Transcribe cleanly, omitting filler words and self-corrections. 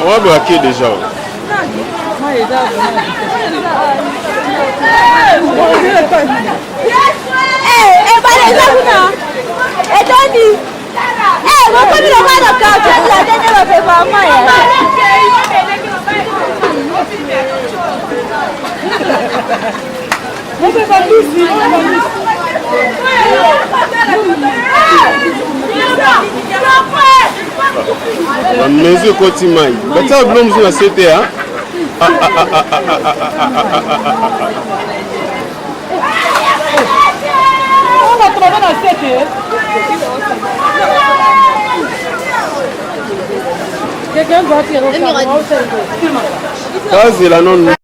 On va braquer déjà. La maison continue. Tu as blâmé sur la CTA. On va trouver dans cette quelqu'un doit tirer au ça, c'est la non.